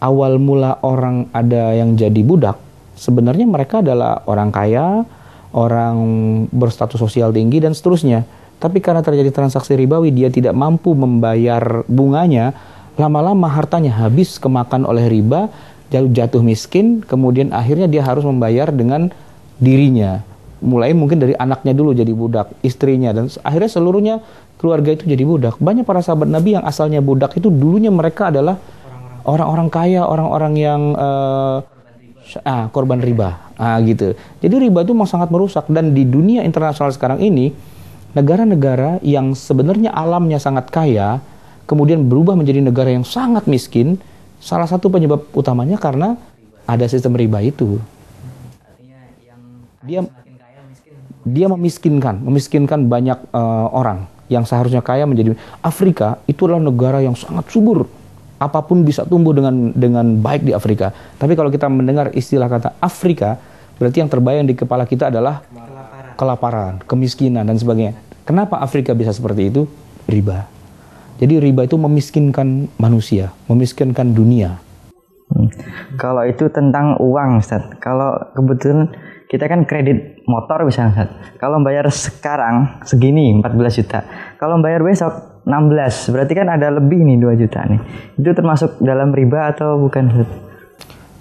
Awal mula orang ada yang jadi budak, sebenarnya mereka adalah orang kaya, orang berstatus sosial tinggi dan seterusnya. Tapi karena terjadi transaksi ribawi, dia tidak mampu membayar bunganya, lama-lama hartanya habis kemakan oleh riba, jatuh miskin, kemudian akhirnya dia harus membayar dengan dirinya. Mulai mungkin dari anaknya dulu jadi budak, istrinya, dan akhirnya seluruhnya keluarga itu jadi budak. Banyak para sahabat Nabi yang asalnya budak itu dulunya mereka adalah orang-orang kaya, orang-orang yang korban riba, gitu. Jadi riba itu memang sangat merusak, dan di dunia internasional sekarang ini, negara-negara yang sebenarnya alamnya sangat kaya, kemudian berubah menjadi negara yang sangat miskin. Salah satu penyebab utamanya karena ada sistem riba itu. Dia memiskinkan banyak orang yang seharusnya kaya menjadi. Afrika itu adalah negara yang sangat subur. Apapun bisa tumbuh dengan baik di Afrika. Tapi kalau kita mendengar istilah kata Afrika, berarti yang terbayang di kepala kita adalah kelaparan, kemiskinan, dan sebagainya. Kenapa Afrika bisa seperti itu? Riba. Jadi riba itu memiskinkan manusia, memiskinkan dunia. Kalau itu tentang uang, Ustaz. Kalau kebetulan kita kan kredit motor misalnya, Ustaz. Kalau bayar sekarang segini 14 juta. Kalau bayar besok 16. Berarti kan ada lebih nih 2 juta nih. Itu termasuk dalam riba atau bukan, Ustaz?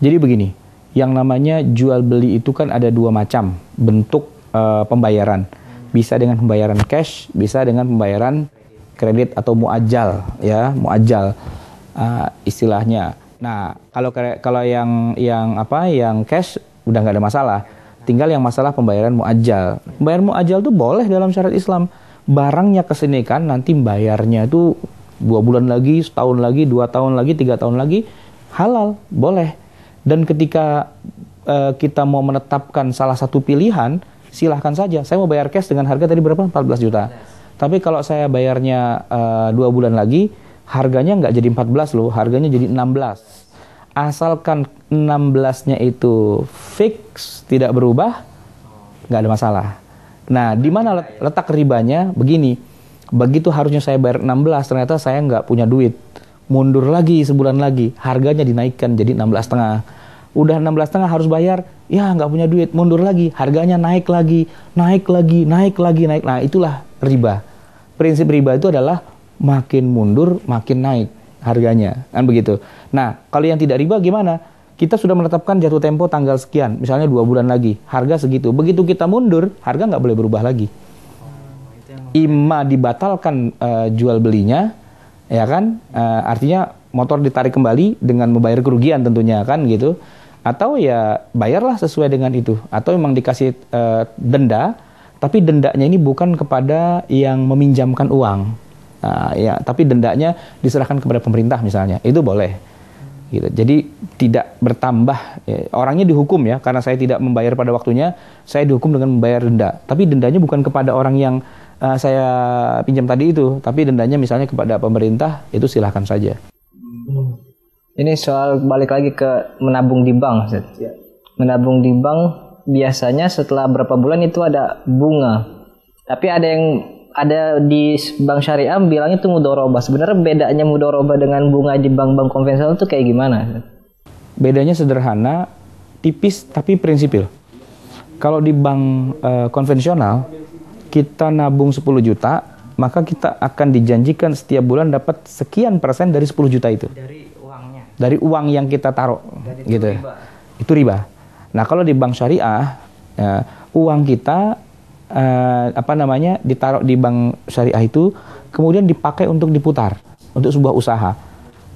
Jadi begini, yang namanya jual beli itu kan ada 2 macam bentuk pembayaran. Bisa dengan pembayaran cash, bisa dengan pembayaran kredit atau muajal, ya, muajal istilahnya. Nah, kalau yang cash udah nggak ada masalah. Tinggal yang masalah pembayaran muajal. Pembayaran muajal itu boleh dalam syariat Islam. Barangnya kesini kan, nanti bayarnya itu 2 bulan lagi, setahun lagi, 2 tahun lagi, 3 tahun lagi, halal, boleh. Dan ketika kita mau menetapkan salah satu pilihan, silahkan saja. Saya mau bayar cash dengan harga tadi berapa? 14 juta. Tapi kalau saya bayarnya 2 bulan lagi, harganya nggak jadi 14 loh, harganya jadi 16. Asalkan 16-nya itu fix, tidak berubah, nggak ada masalah. Nah, di mana letak ribanya? Begini, begitu harusnya saya bayar 16, ternyata saya nggak punya duit. Mundur lagi sebulan lagi, harganya dinaikkan jadi 16,5. Udah 16,5 harus bayar, ya nggak punya duit, mundur lagi, harganya naik lagi. Nah, itulah riba. Prinsip riba itu adalah makin mundur, makin naik harganya, kan begitu. Nah, kalau yang tidak riba gimana? Kita sudah menetapkan jatuh tempo tanggal sekian, misalnya 2 bulan lagi, harga segitu. Begitu kita mundur, harga nggak boleh berubah lagi. Imma dibatalkan jual belinya, ya kan? Artinya motor ditarik kembali dengan membayar kerugian tentunya, kan gitu. Atau ya bayarlah sesuai dengan itu. Atau memang dikasih denda, tapi dendanya ini bukan kepada yang meminjamkan uang. Ya, tapi dendanya diserahkan kepada pemerintah misalnya, itu boleh. Gitu. Jadi tidak bertambah, orangnya dihukum ya, karena saya tidak membayar pada waktunya, saya dihukum dengan membayar denda. Tapi dendanya bukan kepada orang yang saya pinjam tadi itu, tapi dendanya misalnya kepada pemerintah, itu silahkan saja. Ini soal balik lagi ke menabung di bank. Ya. Menabung di bank biasanya setelah berapa bulan itu ada bunga. Tapi ada di bank syariah bilangnya itu mudharabah. Sebenarnya bedanya mudharabah dengan bunga di bank-bank konvensional itu kayak gimana? Bedanya sederhana, tipis tapi prinsipil. Kalau di bank konvensional, kita nabung 10 juta, maka kita akan dijanjikan setiap bulan dapat sekian persen dari 10 juta itu. Dari uangnya. Dari uang yang kita taruh. Dan gitu. Riba. Itu riba. Nah, kalau di bank syariah, uang kita ditaruh di bank syariah itu kemudian dipakai untuk diputar untuk sebuah usaha.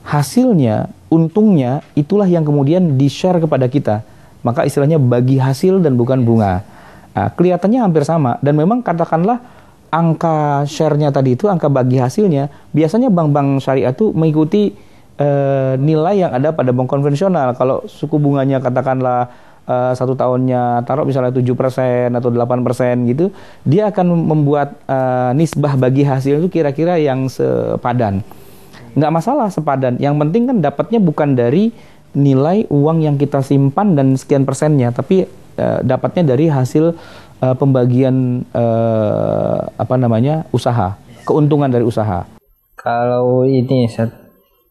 Hasilnya, untungnya itulah yang kemudian di-share kepada kita. Maka istilahnya bagi hasil dan bukan bunga. Nah, kelihatannya hampir sama dan memang katakanlah angka share-nya tadi itu, angka bagi hasilnya, biasanya bank-bank syariah itu mengikuti nilai yang ada pada bank konvensional. Kalau suku bunganya katakanlah 1 tahunnya taruh misalnya 7% atau 8% gitu, dia akan membuat nisbah bagi hasil itu kira-kira yang sepadan. Nggak masalah sepadan, yang penting kan dapatnya bukan dari nilai uang yang kita simpan dan sekian persennya, tapi dapatnya dari hasil pembagian usaha, keuntungan dari usaha. Kalau ini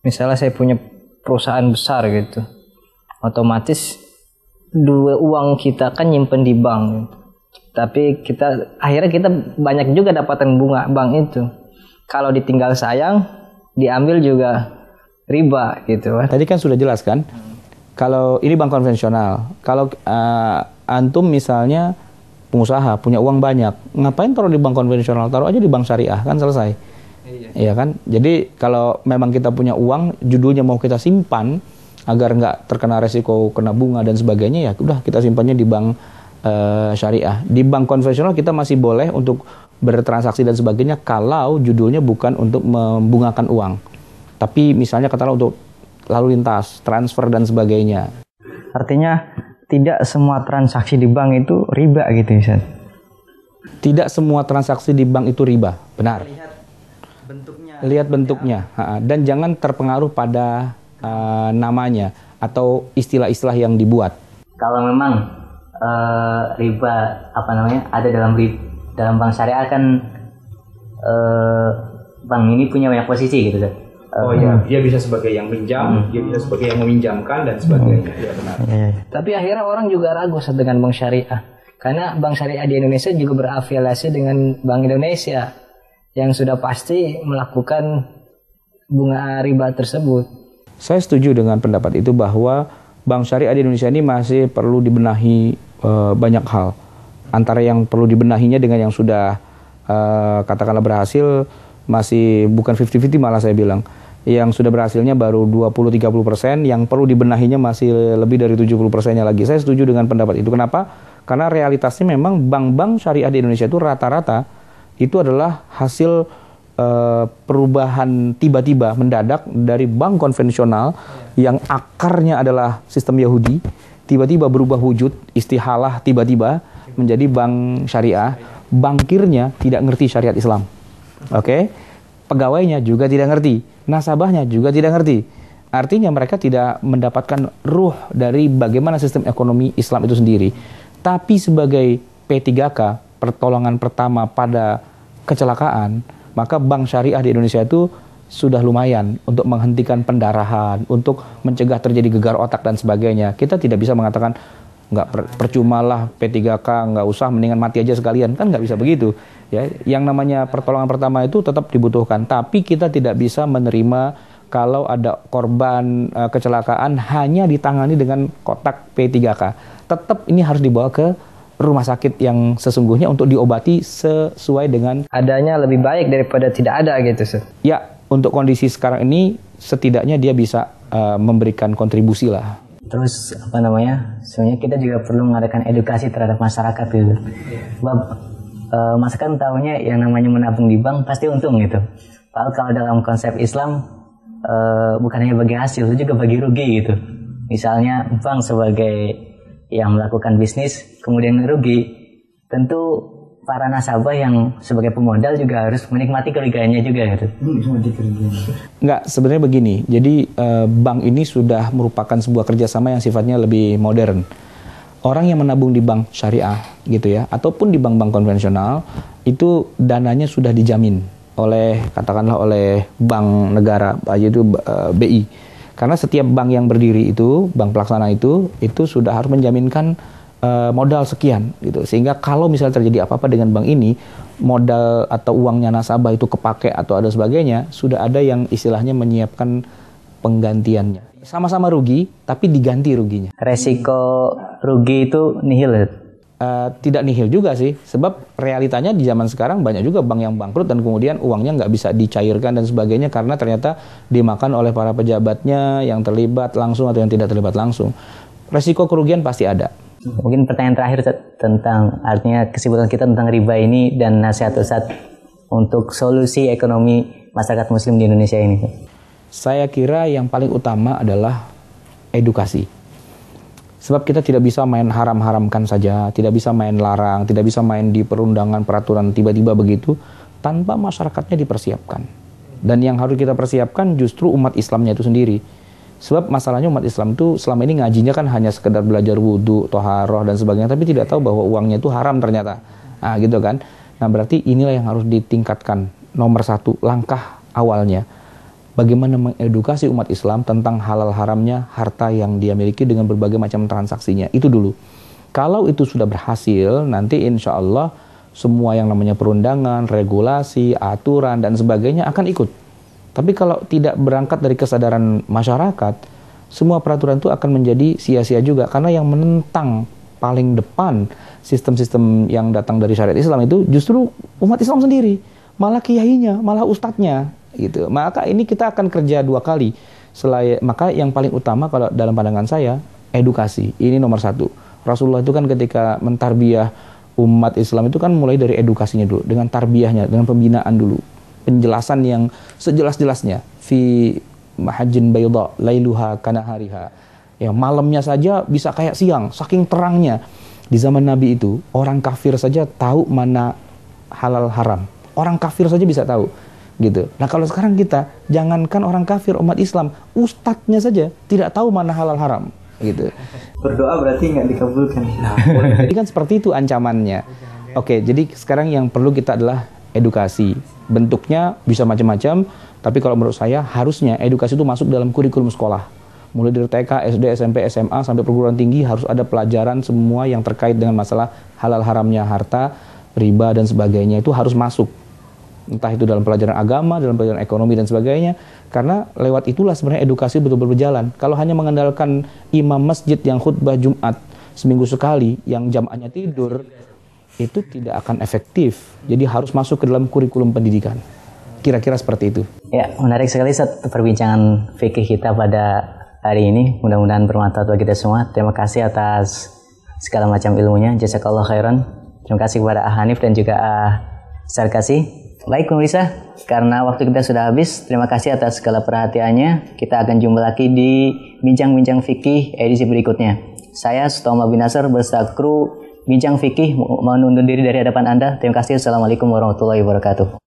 misalnya saya punya perusahaan besar gitu, otomatis uang kita kan nyimpen di bank, tapi akhirnya kita banyak juga dapatan bunga bank itu. Kalau ditinggal sayang, diambil juga riba gitu. Tadi kan sudah jelas kan, kalau ini bank konvensional, kalau antum misalnya pengusaha punya uang banyak, ngapain taruh di bank konvensional? Taruh aja di bank syariah, kan selesai. Iya kan? Jadi kalau memang kita punya uang, judulnya mau kita simpan agar nggak terkena resiko kena bunga dan sebagainya, ya udah kita simpannya di bank syariah. Di bank konvensional kita masih boleh untuk bertransaksi dan sebagainya kalau judulnya bukan untuk membungakan uang, tapi misalnya katakanlah untuk lalu lintas, transfer dan sebagainya. Artinya tidak semua transaksi di bank itu riba gitu, Ustaz? Tidak semua transaksi di bank itu riba, benar. Lihat bentuknya, dan jangan terpengaruh pada namanya atau istilah-istilah yang dibuat. Kalau memang riba ada dalam bank syariah kan, bank ini punya banyak posisi gitu kan. Dia bisa sebagai yang pinjam, dia bisa sebagai yang meminjamkan dan sebagainya. Ya benar. Tapi akhirnya orang juga ragu dengan bank syariah, karena bank syariah di Indonesia juga berafiliasi dengan Bank Indonesia. yang sudah pasti melakukan bunga riba tersebut. Saya setuju dengan pendapat itu bahwa bank syariah di Indonesia ini masih perlu dibenahi banyak hal. Antara yang perlu dibenahinya dengan yang sudah katakanlah berhasil masih bukan 50-50 malah saya bilang. Yang sudah berhasilnya baru 20-30%, yang perlu dibenahinya masih lebih dari 70%-nya lagi. Saya setuju dengan pendapat itu. Kenapa? Karena realitasnya memang bank-bank syariah di Indonesia itu rata-rata itu adalah hasil perubahan tiba-tiba mendadak dari bank konvensional yang akarnya adalah sistem Yahudi, tiba-tiba berubah wujud, istihalah tiba-tiba menjadi bank syariah. Bankirnya tidak ngerti syariat Islam. Oke? Pegawainya juga tidak ngerti, nasabahnya juga tidak ngerti. Artinya mereka tidak mendapatkan ruh dari bagaimana sistem ekonomi Islam itu sendiri. Tapi sebagai P3K, pertolongan pertama pada kecelakaan, maka bank syariah di Indonesia itu sudah lumayan untuk menghentikan pendarahan, untuk mencegah terjadi gegar otak dan sebagainya. Kita tidak bisa mengatakan nggak percumalah P3K, nggak usah, mendingan mati aja sekalian, kan nggak bisa begitu. Ya, yang namanya pertolongan pertama itu tetap dibutuhkan, tapi kita tidak bisa menerima kalau ada korban kecelakaan hanya ditangani dengan kotak P3K. Tetap ini harus dibawa ke rumah sakit yang sesungguhnya untuk diobati sesuai dengan Adanya lebih baik daripada tidak ada gitu, Ustaz. ya, untuk kondisi sekarang ini setidaknya dia bisa memberikan kontribusi lah. Terus sebenarnya kita juga perlu mengadakan edukasi terhadap masyarakat gitu. Sebab masyarakat tahunya yang namanya menabung di bank pasti untung gitu. Padahal kalau dalam konsep Islam bukan hanya bagi hasil, itu juga bagi rugi gitu. Misalnya bank sebagai yang melakukan bisnis kemudian rugi, tentu para nasabah yang sebagai pemodal juga harus menikmati kerugiannya juga gitu. Enggak, sebenarnya begini. Jadi bank ini sudah merupakan sebuah kerjasama yang sifatnya lebih modern. Orang yang menabung di bank syariah gitu ya, ataupun di bank-bank konvensional, itu dananya sudah dijamin oleh katakanlah oleh bank negara, yaitu BI. Karena setiap bank yang berdiri itu, bank pelaksana itu sudah harus menjaminkan modal sekian gitu. Sehingga kalau misalnya terjadi apa-apa dengan bank ini, modal atau uangnya nasabah itu kepake atau ada sebagainya, sudah ada yang istilahnya menyiapkan penggantiannya. Sama-sama rugi, tapi diganti ruginya. Resiko rugi itu nihil ya? Tidak nihil juga sih, sebab realitanya di zaman sekarang banyak juga bank yang bangkrut dan kemudian uangnya nggak bisa dicairkan dan sebagainya karena ternyata dimakan oleh para pejabatnya yang terlibat langsung atau yang tidak terlibat langsung. Resiko kerugian pasti ada. Mungkin pertanyaan terakhir tentang artinya kesimpulan kita tentang riba ini dan nasihat Ustaz untuk solusi ekonomi masyarakat muslim di Indonesia ini. Saya kira yang paling utama adalah edukasi. Sebab kita tidak bisa main haram-haramkan saja, tidak bisa main larang, tidak bisa main di perundangan peraturan tiba-tiba begitu tanpa masyarakatnya dipersiapkan. Dan yang harus kita persiapkan justru umat Islamnya itu sendiri. Sebab masalahnya umat Islam itu selama ini ngajinya kan hanya sekedar belajar wudhu, toharoh dan sebagainya, tapi tidak tahu bahwa uangnya itu haram ternyata. Nah gitu kan. Nah berarti inilah yang harus ditingkatkan. Nomor satu, langkah awalnya. Bagaimana mengedukasi umat Islam tentang halal haramnya harta yang dia miliki dengan berbagai macam transaksinya. Itu dulu. Kalau itu sudah berhasil, nanti insya Allah semua yang namanya perundangan, regulasi, aturan, dan sebagainya akan ikut. Tapi kalau tidak berangkat dari kesadaran masyarakat, semua peraturan itu akan menjadi sia-sia juga. Karena yang menentang paling depan sistem-sistem yang datang dari syariat Islam itu justru umat Islam sendiri. Malah kiainya, malah ustadznya. Gitu. Maka ini kita akan kerja dua kali. Maka yang paling utama kalau dalam pandangan saya, edukasi. Ini nomor satu. Rasulullah itu kan ketika mentarbiyah umat Islam itu kan mulai dari edukasinya dulu, dengan tarbiyahnya, dengan pembinaan dulu. Penjelasan yang sejelas-jelasnya. Fi mahajin bayda lailuha kanahariha. Ya, malamnya saja bisa kayak siang, saking terangnya. Di zaman Nabi itu, orang kafir saja tahu mana halal haram. Orang kafir saja bisa tahu. Gitu. Nah kalau sekarang kita, jangankan orang kafir, umat Islam, ustadznya saja tidak tahu mana halal haram. Gitu. Berdoa berarti nggak dikabulkan. Nah, jadi kan seperti itu ancamannya. Oke, jadi sekarang yang perlu kita adalah edukasi. Bentuknya bisa macam-macam, tapi kalau menurut saya harusnya edukasi itu masuk dalam kurikulum sekolah. Mulai dari TK, SD, SMP, SMA, sampai perguruan tinggi harus ada pelajaran semua yang terkait dengan masalah halal haramnya harta, riba dan sebagainya itu harus masuk. entah itu dalam pelajaran agama, dalam pelajaran ekonomi dan sebagainya, karena lewat itulah sebenarnya edukasi betul-betul berjalan. Kalau hanya mengandalkan imam masjid yang khutbah Jumat seminggu sekali, yang jamaahnya tidur, itu tidak akan efektif. Jadi harus masuk ke dalam kurikulum pendidikan. Kira-kira seperti itu. Ya, menarik sekali Ustaz perbincangan fikih kita pada hari ini. Mudah-mudahan bermanfaat bagi kita semua. Terima kasih atas segala macam ilmunya. Jazakallah khairan. Terima kasih kepada Hanif dan juga Sarkasi. Baik pemirsa, karena waktu kita sudah habis, terima kasih atas segala perhatiannya. Kita akan jumpa lagi di Bincang-Bincang Fikih edisi berikutnya. Saya Sutoma bin Nasr beserta kru Bincang Fikih mohon undur diri dari hadapan Anda. Terima kasih. Assalamualaikum warahmatullahi wabarakatuh.